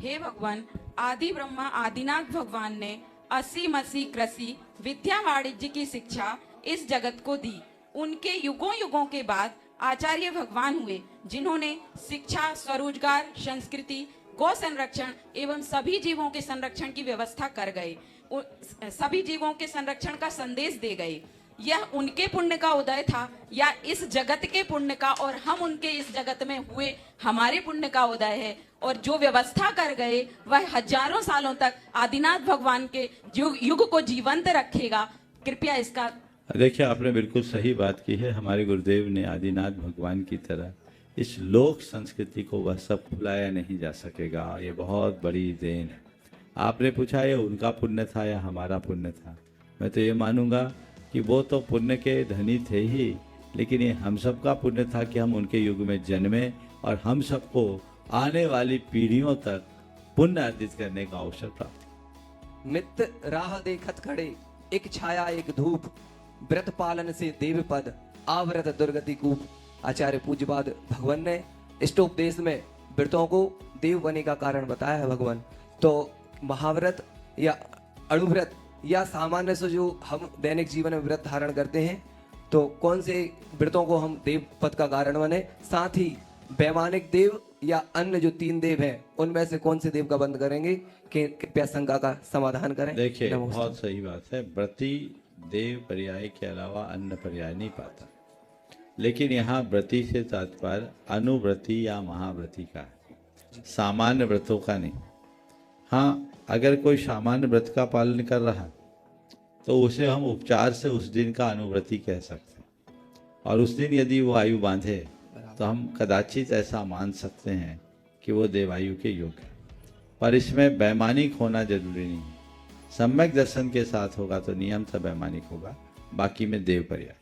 हे भगवान, आदि ब्रह्मा आदिनाथ भगवान ने असी मसी कृषि विद्या वाणिज्य की शिक्षा इस जगत को दी। उनके युगों युगों के बाद आचार्य भगवान हुए, जिन्होंने शिक्षा, स्वरोजगार, संस्कृति, गौ संरक्षण एवं सभी जीवों के संरक्षण की व्यवस्था कर गए। सभी जीवों के संरक्षण का संदेश दे गए। यह उनके पुण्य का उदय था या इस जगत के पुण्य का, और हम उनके इस जगत में हुए हमारे पुण्य का उदय है। और जो व्यवस्था कर गए वह हजारों सालों तक आदिनाथ भगवान के युग को जीवंत रखेगा। कृपया इसका। देखिए, आपने बिल्कुल सही बात की है। हमारे गुरुदेव ने आदिनाथ भगवान की तरह इस लोक संस्कृति को वह सब भुलाया नहीं जा सकेगा। ये बहुत बड़ी देन है। आपने पूछा ये उनका पुण्य था या हमारा पुण्य था। मैं तो ये मानूंगा कि वो तो पुण्य के धनी थे ही, लेकिन ये हम सब का पुण्य था कि हम उनके युग में जन्मे और हम सबको आने वाली पीढ़ियों तक पुण्य अर्जित करने का अवसर प्राप्त। मित्र राह देखत खड़े, एक छाया एक धूप, व्रत पालन से देव पद, आवृत दुर्गति कूप। आचार्य पूज्यपाद भगवान ने इष्टोपदेश में व्रतों को देव बने का कारण बताया है भगवान। तो महाव्रत या अणुव्रत या सामान्य से जो हम दैनिक जीवन में व्रत धारण करते हैं, तो कौन से व्रतों को हम देव पद का कारण बने। साथ ही वैमानिक देव या अन्य जो 3 देव हैं, उनमें से कौन से देव का बंद करेंगे कि कृपया शंका का समाधान करें। देखिए, बहुत सही बात है। व्रती देव पर्याय के अलावा अन्य पर्याय नहीं पाता, लेकिन यहाँ व्रती से तात्पर्य अनुव्रती या महाव्रती का है, सामान्य व्रतों का नहीं। हाँ, अगर कोई सामान्य व्रत का पालन कर रहा तो उसे हम उपचार से उस दिन का अनुव्रती कह सकते हैं, और उस दिन यदि वो आयु बांधे तो हम कदाचित ऐसा मान सकते हैं कि वो देवायु के योग्य है। पर इसमें वैमानिक होना जरूरी नहीं है। सम्यक दर्शन के साथ होगा तो नियम से वैमानिक होगा, बाकी में देव पर्याय।